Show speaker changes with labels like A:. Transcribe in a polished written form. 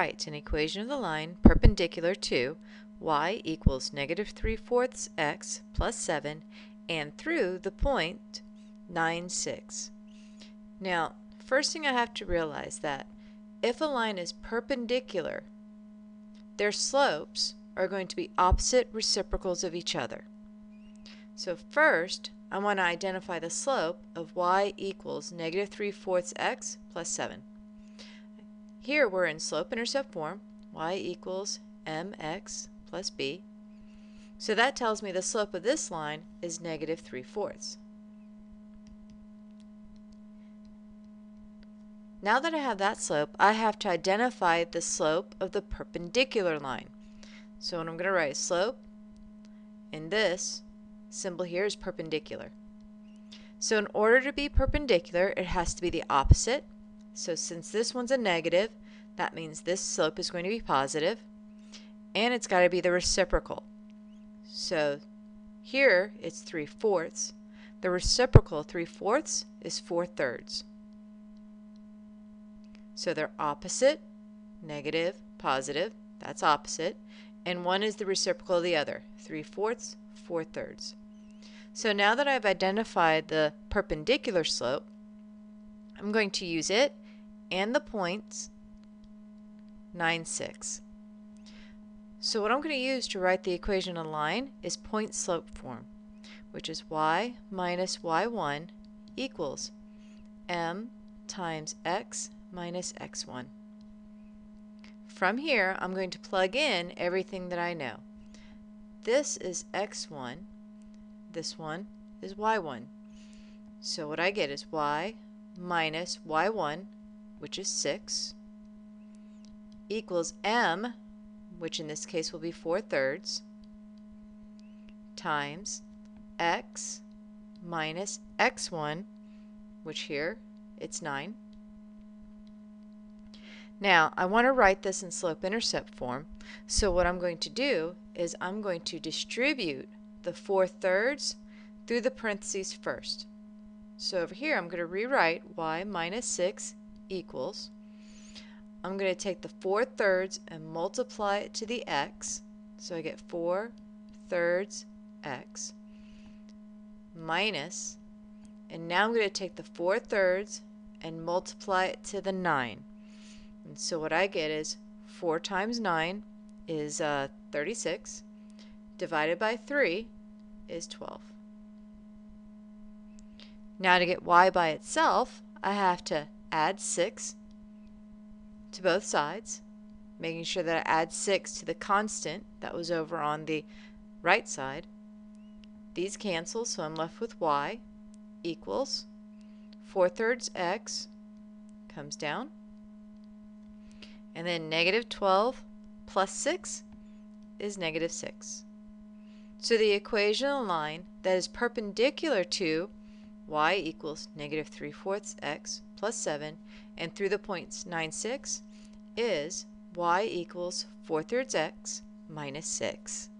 A: write an equation of the line perpendicular to y equals negative 3/4 x plus 7 and through the point 9, 6. Now, first thing I have to realize that if a line is perpendicular, their slopes are going to be opposite reciprocals of each other. So first, I want to identify the slope of y equals negative 3/4 x plus 7. Here we're in slope-intercept form, y equals mx plus b. So that tells me the slope of this line is negative 3/4. Now that I have that slope, I have to identify the slope of the perpendicular line. So when I'm going to write slope, and this symbol here is perpendicular. So in order to be perpendicular, it has to be the opposite. So since this one's a negative, that means this slope is going to be positive, and it's got to be the reciprocal. So here it's 3/4. The reciprocal 3/4 is 4/3. So they're opposite, negative, positive, that's opposite, and one is the reciprocal of the other, 3/4, 4/3. So now that I've identified the perpendicular slope, I'm going to use it and the points 9, 6. So what I'm going to use to write the equation on line is point-slope form, which is y minus y1 equals m times x minus x1. From here, I'm going to plug in everything that I know. This is x1, this one is y1. So what I get is y minus y1, which is 6, equals m, which in this case will be 4/3, times x minus x1, which here it's 9. Now, I want to write this in slope-intercept form, so what I'm going to do is I'm going to distribute the 4/3 through the parentheses first. So over here, I'm going to rewrite y minus 6 equals, I'm going to take the 4/3 and multiply it to the x, so I get 4/3 x, minus, and now I'm going to take the 4/3 and multiply it to the 9. And so what I get is 4 times 9 is 36, divided by 3 is 12. Now to get y by itself, I have to add 6 to both sides, making sure that I add 6 to the constant that was over on the right side. These cancel, so I'm left with y equals 4/3 x comes down, and then negative 12 plus 6 is negative 6. So the equation of the line that is perpendicular to y equals negative 3/4 x plus 7 and through the points 9, 6 is y equals 4/3 x minus 6.